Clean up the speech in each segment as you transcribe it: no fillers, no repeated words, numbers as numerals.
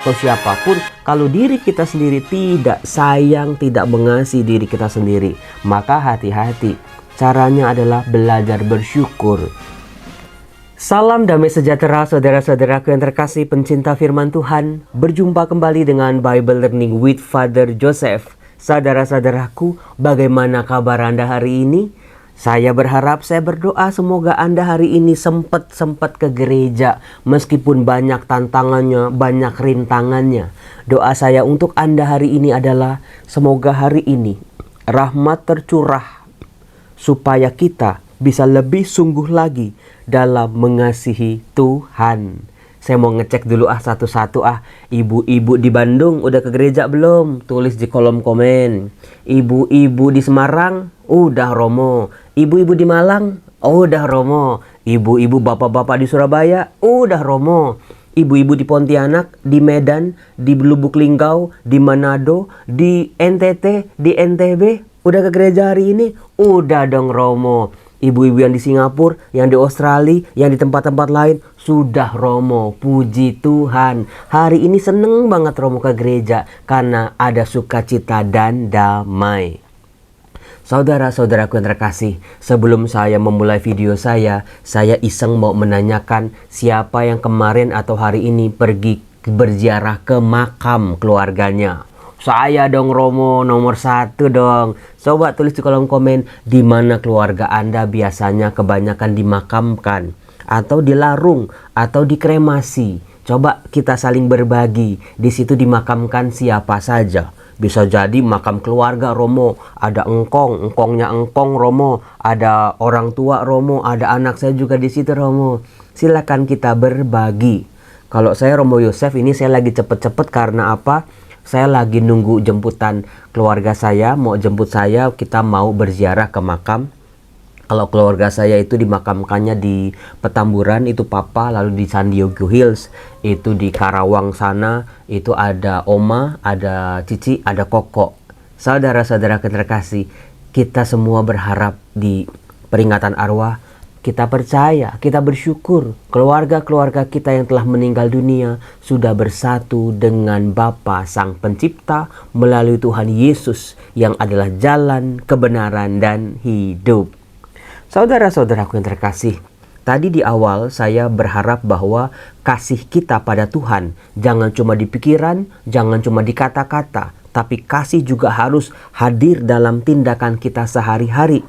atau siapapun, kalau diri kita sendiri tidak sayang, tidak mengasihi diri kita sendiri, maka hati-hati. Caranya adalah belajar bersyukur. Salam damai sejahtera saudara-saudaraku yang terkasih pencinta firman Tuhan. Berjumpa kembali dengan Bible Learning with Father Joseph. Saudara-saudaraku, bagaimana kabar Anda hari ini? Saya berdoa semoga Anda hari ini sempat ke gereja. Meskipun banyak tantangannya, banyak rintangannya. Doa saya untuk Anda hari ini adalah semoga hari ini rahmat tercurah supaya kita bisa lebih sungguh lagi dalam mengasihi Tuhan. Saya mau ngecek dulu satu-satu ibu-ibu di Bandung udah ke gereja belum? Tulis di kolom komen. Ibu-ibu di Semarang udah romo. Ibu-ibu di Malang udah romo. Ibu-ibu bapak-bapak di Surabaya udah romo. Ibu-ibu di Pontianak, di Medan, di Lubuk Linggau, di Manado, di NTT, di NTB udah ke gereja hari ini? Udah dong romo. Ibu-ibu yang di Singapura, yang di Australia, yang di tempat-tempat lain sudah romo. Puji Tuhan. Hari ini seneng banget romo ke gereja karena ada sukacita dan damai. Saudara-saudaraku yang terkasih, sebelum saya memulai video saya iseng mau menanyakan siapa yang kemarin atau hari ini pergi berziarah ke makam keluarganya. Saya dong romo, nomor 1 dong. Coba tulis di kolom komen di mana keluarga Anda biasanya kebanyakan dimakamkan, atau dilarung, atau dikremasi. Coba kita saling berbagi. Di situ dimakamkan siapa saja. Bisa jadi makam keluarga romo, ada engkongnya engkong romo, ada orang tua romo, ada anak saya juga di situ romo. Silakan kita berbagi. Kalau saya Romo Yosef ini saya lagi cepet-cepet karena apa? Saya lagi nunggu jemputan keluarga saya, mau jemput saya, kita mau berziarah ke makam. Kalau keluarga saya itu dimakamkannya di Petamburan, itu papa, lalu di San Diego Hills, itu di Karawang sana, itu ada oma, ada cici, ada koko. Saudara-saudara terkasih, kita semua berharap di peringatan arwah, kita percaya, kita bersyukur keluarga-keluarga kita yang telah meninggal dunia sudah bersatu dengan Bapa Sang Pencipta melalui Tuhan Yesus yang adalah jalan, kebenaran, dan hidup. Saudara-saudaraku yang terkasih, tadi di awal saya berharap bahwa kasih kita pada Tuhan jangan cuma di pikiran, jangan cuma di kata-kata, tapi kasih juga harus hadir dalam tindakan kita sehari-hari.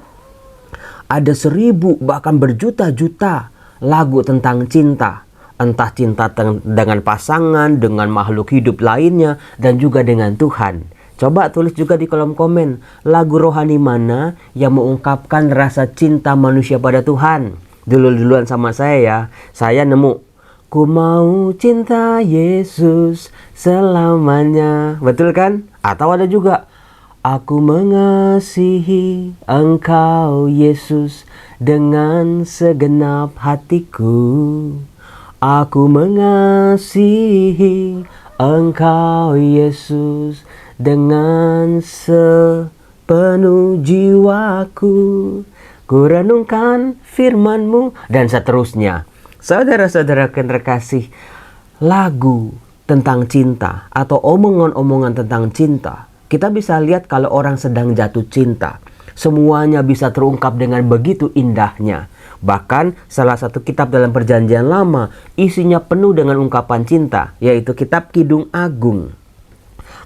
Ada 1000 bahkan berjuta-juta lagu tentang cinta. Entah cinta dengan pasangan, dengan makhluk hidup lainnya, dan juga dengan Tuhan. Coba tulis juga di kolom komen, lagu rohani mana yang mengungkapkan rasa cinta manusia pada Tuhan. Duluan sama saya ya, saya nemu. Ku mau cinta Yesus selamanya. Betul kan? Atau ada juga, aku mengasihi Engkau Yesus dengan segenap hatiku. Aku mengasihi Engkau Yesus dengan sepenuh jiwaku. Ku renungkan firman-Mu, dan seterusnya. Saudara-saudara yang terkasih, lagu tentang cinta atau omongan-omongan tentang cinta, kita bisa lihat kalau orang sedang jatuh cinta. Semuanya bisa terungkap dengan begitu indahnya. Bahkan salah satu kitab dalam Perjanjian Lama isinya penuh dengan ungkapan cinta, yaitu kitab Kidung Agung.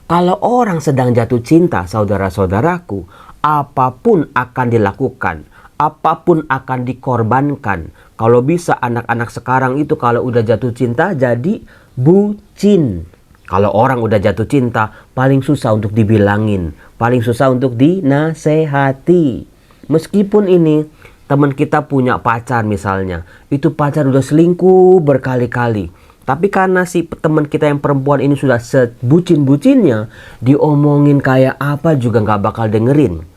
Kalau orang sedang jatuh cinta, saudara-saudaraku, apapun akan dilakukan, apapun akan dikorbankan. Kalau bisa anak-anak sekarang itu kalau udah jatuh cinta jadi bucin. Kalau orang udah jatuh cinta, paling susah untuk dibilangin, paling susah untuk dinasehati. Meskipun ini teman kita punya pacar misalnya, itu pacar udah selingkuh berkali-kali. Tapi karena si teman kita yang perempuan ini sudah sebucin-bucinnya, diomongin kayak apa juga nggak bakal dengerin.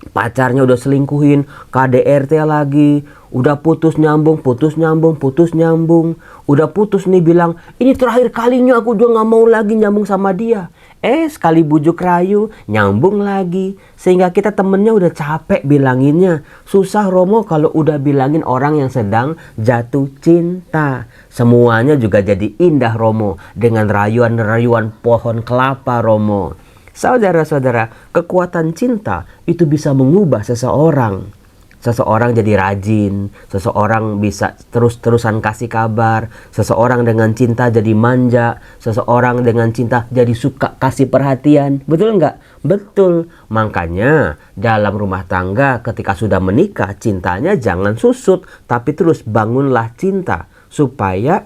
Pacarnya udah selingkuhin, KDRT lagi, Udah putus nyambung, putus nyambung, putus nyambung. Udah putus nih bilang, ini terakhir kalinya aku juga gak mau lagi nyambung sama dia. Sekali bujuk rayu, nyambung lagi. Sehingga kita temennya udah capek bilanginnya. Susah Romo kalau udah bilangin orang yang sedang jatuh cinta. Semuanya juga jadi indah Romo. Dengan rayuan-rayuan pohon kelapa Romo. Saudara-saudara, kekuatan cinta itu bisa mengubah seseorang. Seseorang jadi rajin, seseorang bisa terus-terusan kasih kabar, seseorang dengan cinta jadi manja, seseorang dengan cinta jadi suka kasih perhatian. Betul nggak? Betul. Makanya dalam rumah tangga ketika sudah menikah, cintanya jangan susut, tapi terus bangunlah cinta supaya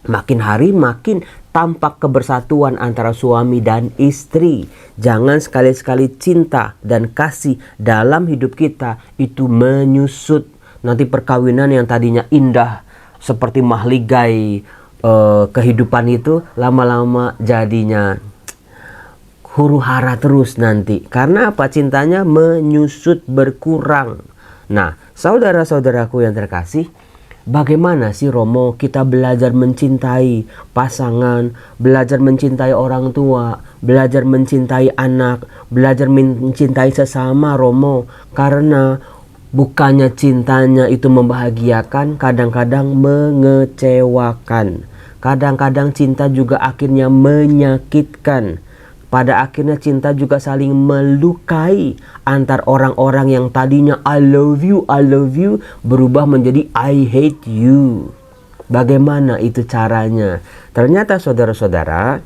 makin hari makin tampak kebersatuan antara suami dan istri. Jangan sekali-sekali cinta dan kasih dalam hidup kita itu menyusut. Nanti perkawinan yang tadinya indah seperti mahligai kehidupan itu lama-lama jadinya huru-hara terus nanti. Karena apa? Cintanya menyusut, berkurang. Nah, saudara-saudaraku yang terkasih, bagaimana sih Romo kita belajar mencintai pasangan, belajar mencintai orang tua, belajar mencintai anak, belajar mencintai sesama Romo? Karena bukannya cintanya itu membahagiakan, kadang-kadang mengecewakan. Kadang-kadang cinta juga akhirnya menyakitkan. Pada akhirnya cinta juga saling melukai antar orang-orang yang tadinya I love you berubah menjadi I hate you. Bagaimana itu caranya? Ternyata saudara-saudara,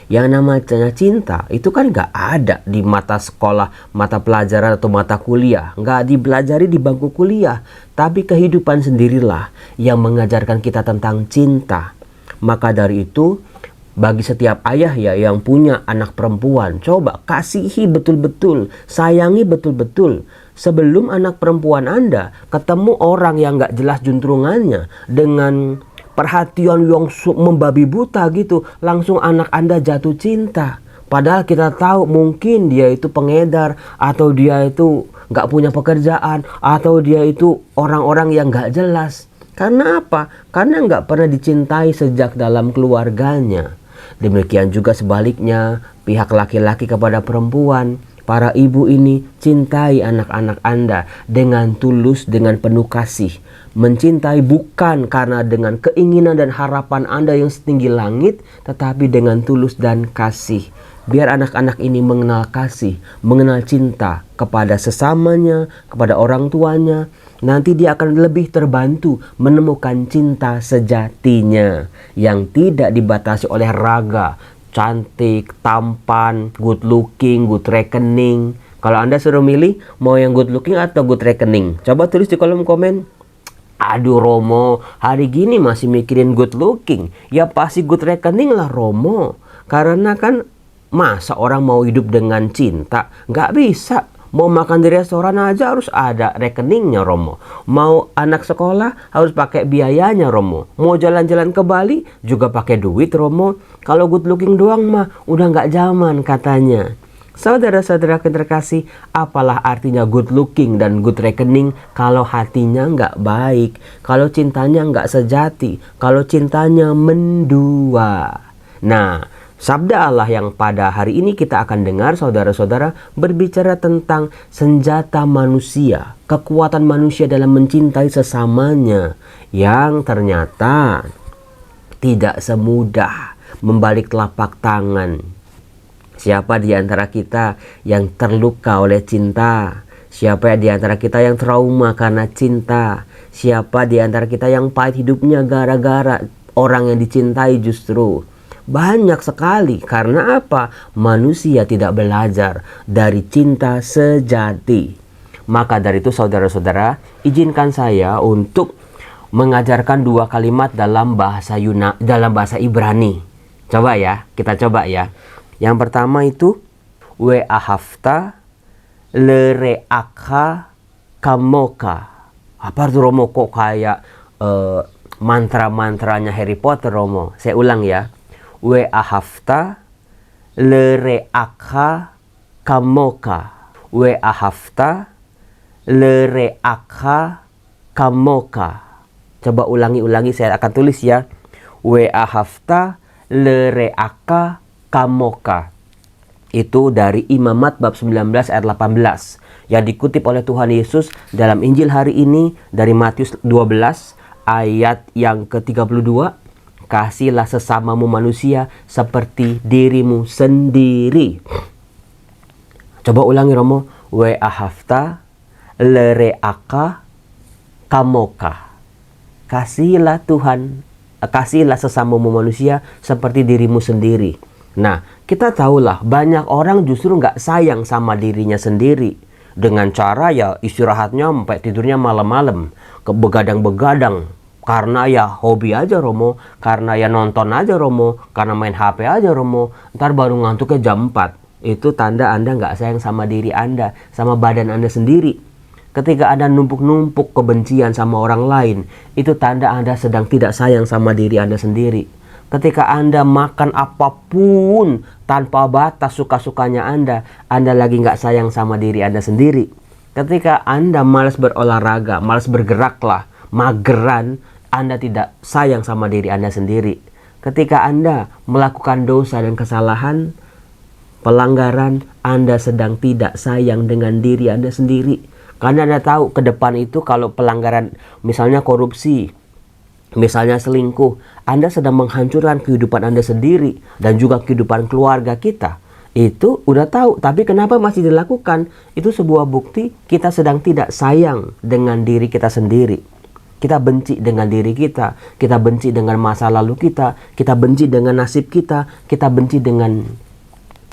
yang namanya cinta itu kan gak ada di mata sekolah, mata pelajaran atau mata kuliah. Gak dipelajari di bangku kuliah. Tapi kehidupan sendirilah yang mengajarkan kita tentang cinta. Maka dari itu, bagi setiap ayah ya yang punya anak perempuan, coba kasihi betul-betul, sayangi betul-betul. Sebelum anak perempuan Anda ketemu orang yang gak jelas juntrungannya dengan perhatian yang membabi buta gitu, langsung anak Anda jatuh cinta. Padahal kita tahu mungkin dia itu pengedar, atau dia itu gak punya pekerjaan, atau dia itu orang-orang yang gak jelas. Karena apa? Karena gak pernah dicintai sejak dalam keluarganya. Demikian juga sebaliknya, pihak laki-laki kepada perempuan. Para ibu ini cintai anak-anak Anda dengan tulus, dengan penuh kasih. Mencintai bukan karena dengan keinginan dan harapan Anda yang setinggi langit, tetapi dengan tulus dan kasih. Biar anak-anak ini mengenal kasih, mengenal cinta kepada sesamanya, kepada orang tuanya. Nanti dia akan lebih terbantu menemukan cinta sejatinya yang tidak dibatasi oleh raga, cantik, tampan, good looking, good reckoning. Kalau Anda suruh milih mau yang good looking atau good reckoning, coba tulis di kolom komen. Aduh Romo, hari gini masih mikirin good looking. Ya pasti good reckoning lah Romo. Karena kan masa orang mau hidup dengan cinta? Nggak bisa. Mau makan di restoran aja harus ada rekeningnya Romo. Mau anak sekolah harus pakai biayanya Romo. Mau jalan-jalan ke Bali juga pakai duit Romo. Kalau good looking doang mah udah nggak zaman katanya. Saudara-saudara terkasih, apalah artinya good looking dan good reckoning kalau hatinya nggak baik, kalau cintanya nggak sejati, kalau cintanya mendua. Nah, sabda Allah yang pada hari ini kita akan dengar saudara-saudara berbicara tentang senjata manusia, kekuatan manusia dalam mencintai sesamanya yang ternyata tidak semudah membalik telapak tangan. Siapa di antara kita yang terluka oleh cinta? Siapa di antara kita yang trauma karena cinta? Siapa di antara kita yang pahit hidupnya gara-gara orang yang dicintai justru? Banyak sekali. Karena apa? Manusia tidak belajar dari cinta sejati. Maka dari itu saudara-saudara, izinkan saya untuk mengajarkan dua kalimat dalam bahasa Ibrani. Coba ya, kita coba ya. Yang pertama itu we'ahavta lereakha kamoka. Apa itu Romo? Kok kayak mantra-mantranya Harry Potter Romo? Saya ulang ya. We'ahavta lereakha kamoka. We'ahavta lereakha kamoka. Coba ulangi, saya akan tulis ya. We'ahavta lereaka kamoka. Itu dari Imamat bab 19 ayat 18 yang dikutip oleh Tuhan Yesus dalam Injil hari ini dari Matius 12 ayat yang ke-32. Kasihlah sesamamu manusia seperti dirimu sendiri. Coba ulangi Romo. We'ahavta lereaka kamoka. Kasihilah kasihlah sesamamu manusia seperti dirimu sendiri. Nah, kita tahulah banyak orang justru nggak sayang sama dirinya sendiri. Dengan cara ya istirahatnya sampai tidurnya malam-malam, begadang-begadang. Karena ya hobi aja Romo, karena ya nonton aja Romo, karena main HP aja Romo, ntar baru ngantuknya jam 4. Itu tanda Anda nggak sayang sama diri Anda, sama badan Anda sendiri. Ketika Anda numpuk-numpuk kebencian sama orang lain, itu tanda Anda sedang tidak sayang sama diri Anda sendiri. Ketika Anda makan apapun tanpa batas suka-sukanya Anda lagi nggak sayang sama diri Anda sendiri. Ketika Anda malas berolahraga, malas bergeraklah, mageran, Anda tidak sayang sama diri Anda sendiri. Ketika Anda melakukan dosa dan kesalahan, pelanggaran, Anda sedang tidak sayang dengan diri Anda sendiri. Karena Anda tahu ke depan itu kalau pelanggaran, misalnya korupsi, misalnya selingkuh, Anda sedang menghancurkan kehidupan Anda sendiri dan juga kehidupan keluarga kita. Itu udah tahu, tapi kenapa masih dilakukan? Itu sebuah bukti kita sedang tidak sayang dengan diri kita sendiri. Kita benci dengan diri kita benci dengan masa lalu kita benci dengan nasib kita benci dengan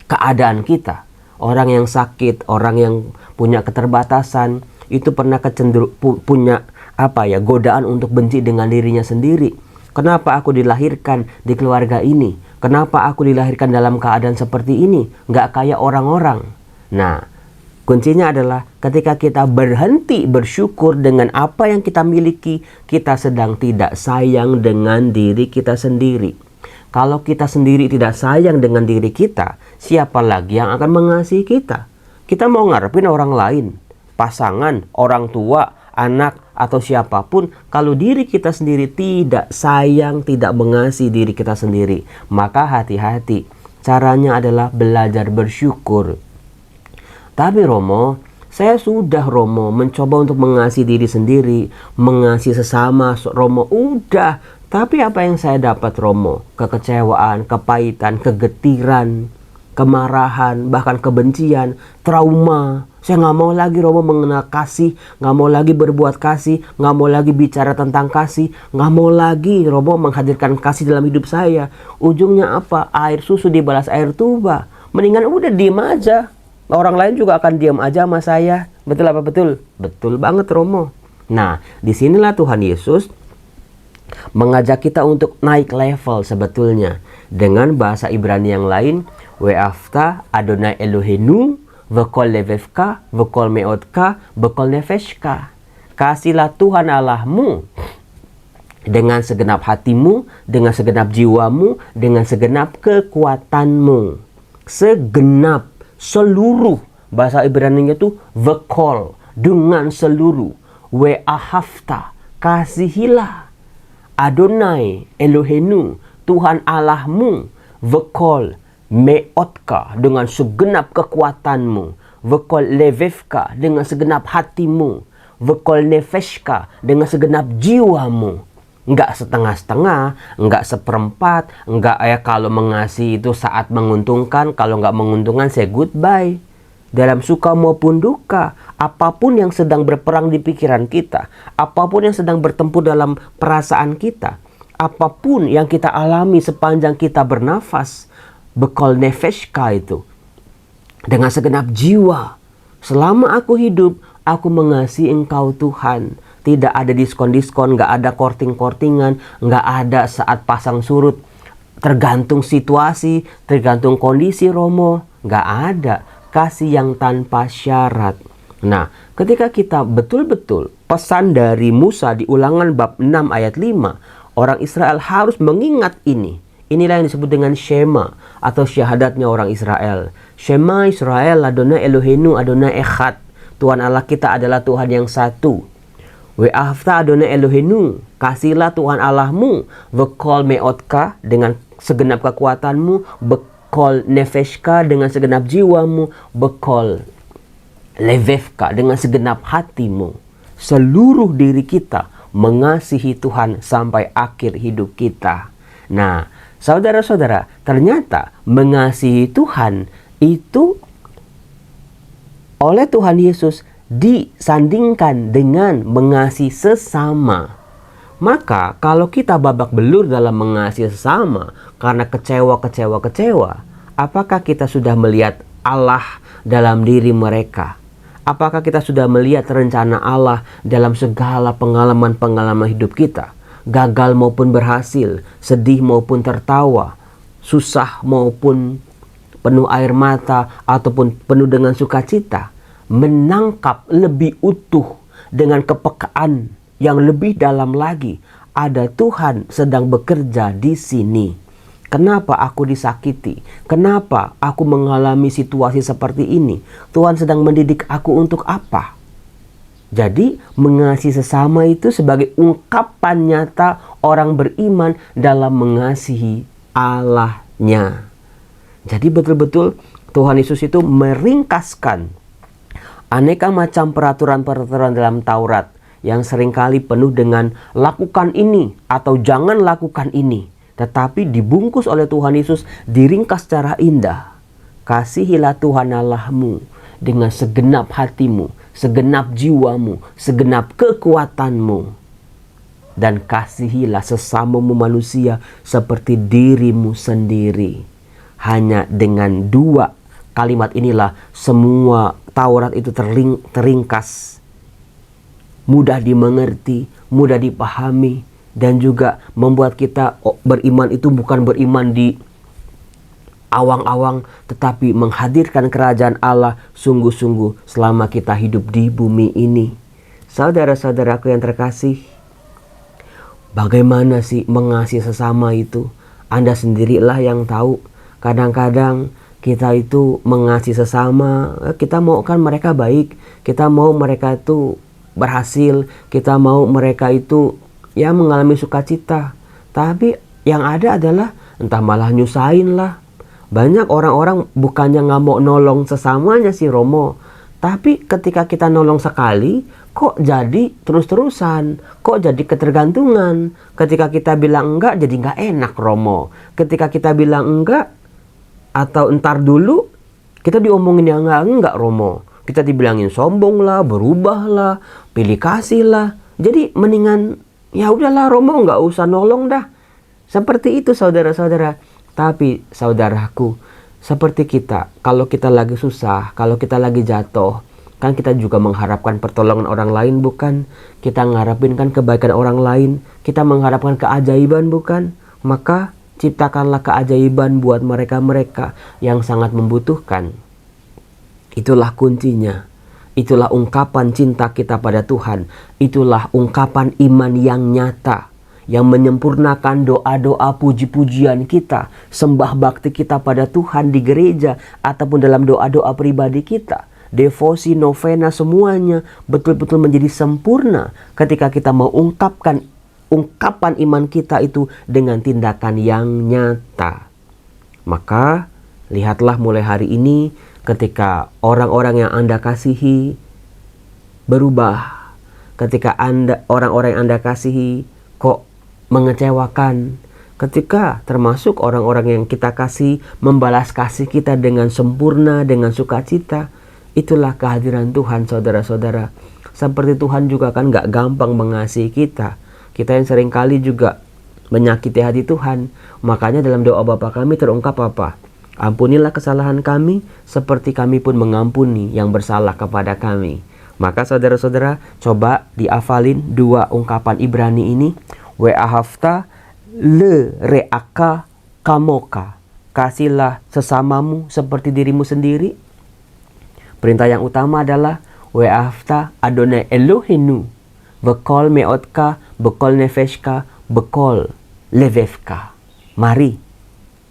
keadaan kita. Orang yang sakit, orang yang punya keterbatasan, itu pernah punya godaan untuk benci dengan dirinya sendiri. Kenapa aku dilahirkan di keluarga ini? Kenapa aku dilahirkan dalam keadaan seperti ini? Nggak kayak orang-orang. Nah, kuncinya adalah ketika kita berhenti bersyukur dengan apa yang kita miliki, kita sedang tidak sayang dengan diri kita sendiri. Kalau kita sendiri tidak sayang dengan diri kita, siapa lagi yang akan mengasihi kita? Kita mau ngarepin orang lain, pasangan, orang tua, anak, atau siapapun. Kalau diri kita sendiri tidak sayang, tidak mengasihi diri kita sendiri, maka hati-hati. Caranya adalah belajar bersyukur. Tapi Romo, saya sudah Romo mencoba untuk mengasihi diri sendiri, mengasihi sesama Romo, udah. Tapi apa yang saya dapat Romo? Kekecewaan, kepahitan, kegetiran, kemarahan, bahkan kebencian, trauma. Saya nggak mau lagi Romo mengenal kasih, nggak mau lagi berbuat kasih, nggak mau lagi bicara tentang kasih, nggak mau lagi Romo menghadirkan kasih dalam hidup saya. Ujungnya apa? Air susu dibalas air tuba. Mendingan udah diem aja. Orang lain juga akan diam aja sama saya. Betul apa betul? Betul banget Romo. Nah, disinilah Tuhan Yesus mengajak kita untuk naik level sebetulnya. Dengan bahasa Ibrani yang lain, We'afta Adonai Elohenu v'kol levevka v'kol meotka v'kol nefeshka. Kasihlah Tuhan Allahmu dengan segenap hatimu, dengan segenap jiwamu, dengan segenap kekuatanmu. Segenap, seluruh. Bahasa Ibrani itu v'kol, dengan seluruh. We'ahavta, kasihilah Adonai Elohenu, Tuhan Allahmu, v'kol meotka, dengan segenap kekuatanmu, v'kol levevka, dengan segenap hatimu, v'kol nefeshka, dengan segenap jiwamu. Enggak setengah-setengah, enggak seperempat, enggak kalau mengasihi itu saat menguntungkan, kalau enggak menguntungkan say goodbye. Dalam suka maupun duka, apapun yang sedang berperang di pikiran kita, apapun yang sedang bertempur dalam perasaan kita, apapun yang kita alami sepanjang kita bernafas, bekal nefeshka itu, dengan segenap jiwa. Selama aku hidup, aku mengasihi Engkau Tuhan. Tidak ada diskon-diskon, nggak ada korting-kortingan, nggak ada saat pasang surut. Tergantung situasi, tergantung kondisi Romo, nggak ada. Kasih yang tanpa syarat. Nah, ketika kita betul-betul pesan dari Musa di Ulangan bab 6 ayat 5, orang Israel harus mengingat ini. Inilah yang disebut dengan Shema atau syahadatnya orang Israel. Shema Israel Adonai Elohenu Adonai Echad. Tuhan Allah kita adalah Tuhan yang satu. We'afta Adonai Elohenu, kasihlah Tuhan Allahmu, bekol meotka dengan segenap kekuatanmu, bekol nefeshka dengan segenap jiwamu, bekol levevka dengan segenap hatimu. Seluruh diri kita mengasihi Tuhan sampai akhir hidup kita. Nah, saudara-saudara, ternyata mengasihi Tuhan itu oleh Tuhan Yesus disandingkan dengan mengasihi sesama. Maka kalau kita babak belur dalam mengasihi sesama karena kecewa, apakah kita sudah melihat Allah dalam diri mereka? Apakah kita sudah melihat rencana Allah dalam segala pengalaman-pengalaman hidup kita? Gagal maupun berhasil, sedih maupun tertawa, susah maupun penuh air mata ataupun penuh dengan sukacita. Menangkap lebih utuh dengan kepekaan yang lebih dalam lagi. Ada Tuhan sedang bekerja di sini. Kenapa aku disakiti? Kenapa aku mengalami situasi seperti ini? Tuhan sedang mendidik aku untuk apa? Jadi mengasihi sesama itu sebagai ungkapan nyata orang beriman dalam mengasihi Allahnya. Jadi betul-betul Tuhan Yesus itu meringkaskan aneka macam peraturan-peraturan dalam Taurat yang seringkali penuh dengan lakukan ini atau jangan lakukan ini. Tetapi dibungkus oleh Tuhan Yesus, diringkas secara indah. Kasihilah Tuhan Allahmu dengan segenap hatimu, segenap jiwamu, segenap kekuatanmu. Dan kasihilah sesamamu manusia seperti dirimu sendiri. Hanya dengan 2 kalimat inilah semua Taurat itu teringkas, mudah dimengerti, mudah dipahami, dan juga membuat kita beriman itu bukan beriman di awang-awang, tetapi menghadirkan kerajaan Allah sungguh-sungguh selama kita hidup di bumi ini. Saudara-saudaraku yang terkasih, bagaimana sih mengasihi sesama itu? Anda sendirilah yang tahu. Kadang-kadang kita itu mengasihi sesama, kita mau kan mereka baik, kita mau mereka itu berhasil, kita mau mereka itu ya mengalami sukacita. Tapi yang ada adalah entah malah nyusahin lah. Banyak orang-orang bukannya nggak mau nolong sesamanya si Romo, tapi ketika kita nolong sekali, kok jadi terus-terusan, kok jadi ketergantungan. Ketika kita bilang enggak, jadi nggak enak Romo. Ketika kita bilang enggak, atau entar dulu, kita diomongin yang enggak Romo. Kita dibilangin sombong lah, berubah lah, pilih kasih lah. Jadi mendingan ya udahlah Romo nggak usah nolong dah. Seperti itu saudara-saudara. Tapi saudaraku, seperti kita, kalau kita lagi susah, kalau kita lagi jatuh, kan kita juga mengharapkan pertolongan orang lain bukan? Kita mengharapkan kan kebaikan orang lain, kita mengharapkan keajaiban bukan? Maka ciptakanlah keajaiban buat mereka-mereka yang sangat membutuhkan. Itulah kuncinya. Itulah ungkapan cinta kita pada Tuhan. Itulah ungkapan iman yang nyata, yang menyempurnakan doa-doa puji-pujian kita, sembah bakti kita pada Tuhan di gereja ataupun dalam doa-doa pribadi kita. Devosi, novena, semuanya betul-betul menjadi sempurna ketika kita mengungkapkan ungkapan iman kita itu dengan tindakan yang nyata. Maka lihatlah mulai hari ini ketika orang-orang yang Anda kasihi berubah, ketika orang-orang yang Anda kasihi kok mengecewakan, ketika termasuk orang-orang yang kita kasih membalas kasih kita dengan sempurna, dengan sukacita, itulah kehadiran Tuhan saudara-saudara. Seperti Tuhan juga kan gak gampang mengasihi kita. Kita yang seringkali juga menyakiti hati Tuhan. Makanya dalam doa Bapa kami terungkap apa? Ampunilah kesalahan kami seperti kami pun mengampuni yang bersalah kepada kami. Maka saudara-saudara, coba diafalin 2 ungkapan Ibrani ini. We'ahavta le re'aka kamoka. Kasihlah sesamamu seperti dirimu sendiri. Perintah yang utama adalah We'ahavta Adonai Elohenu bekol meotka, bekol nefeshka, bekol levevka. Mari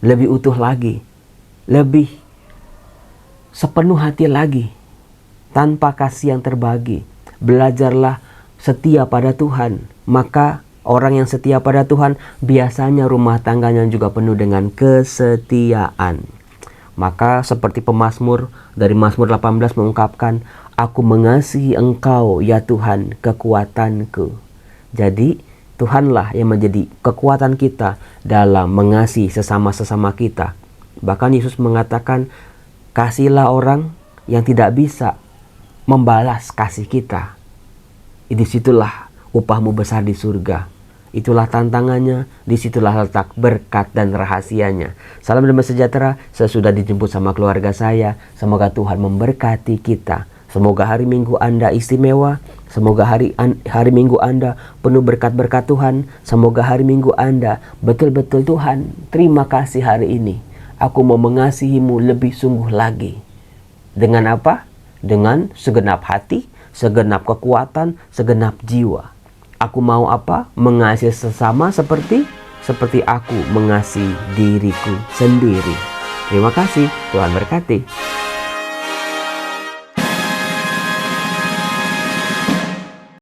lebih utuh lagi, lebih sepenuh hati lagi, tanpa kasih yang terbagi. Belajarlah setia pada Tuhan, maka orang yang setia pada Tuhan biasanya rumah tangganya juga penuh dengan kesetiaan. Maka seperti pemazmur dari Mazmur 18 mengungkapkan, aku mengasihi Engkau ya Tuhan kekuatanku. Jadi Tuhanlah yang menjadi kekuatan kita dalam mengasihi sesama-sesama kita. Bahkan Yesus mengatakan, kasihilah orang yang tidak bisa membalas kasih kita. Disitulah upahmu besar di surga. Itulah tantangannya, disitulah letak berkat dan rahasianya. Salam damai sejahtera, saya sudah dijemput sama keluarga saya. Semoga Tuhan memberkati kita. Semoga hari Minggu Anda istimewa. Semoga hari Minggu Anda penuh berkat-berkat Tuhan. Semoga hari Minggu Anda betul-betul Tuhan, terima kasih hari ini. Aku mau mengasihimu lebih sungguh lagi. Dengan apa? Dengan segenap hati, segenap kekuatan, segenap jiwa. Aku mau apa? Mengasihi sesama seperti aku mengasihi diriku sendiri. Terima kasih, Tuhan berkati.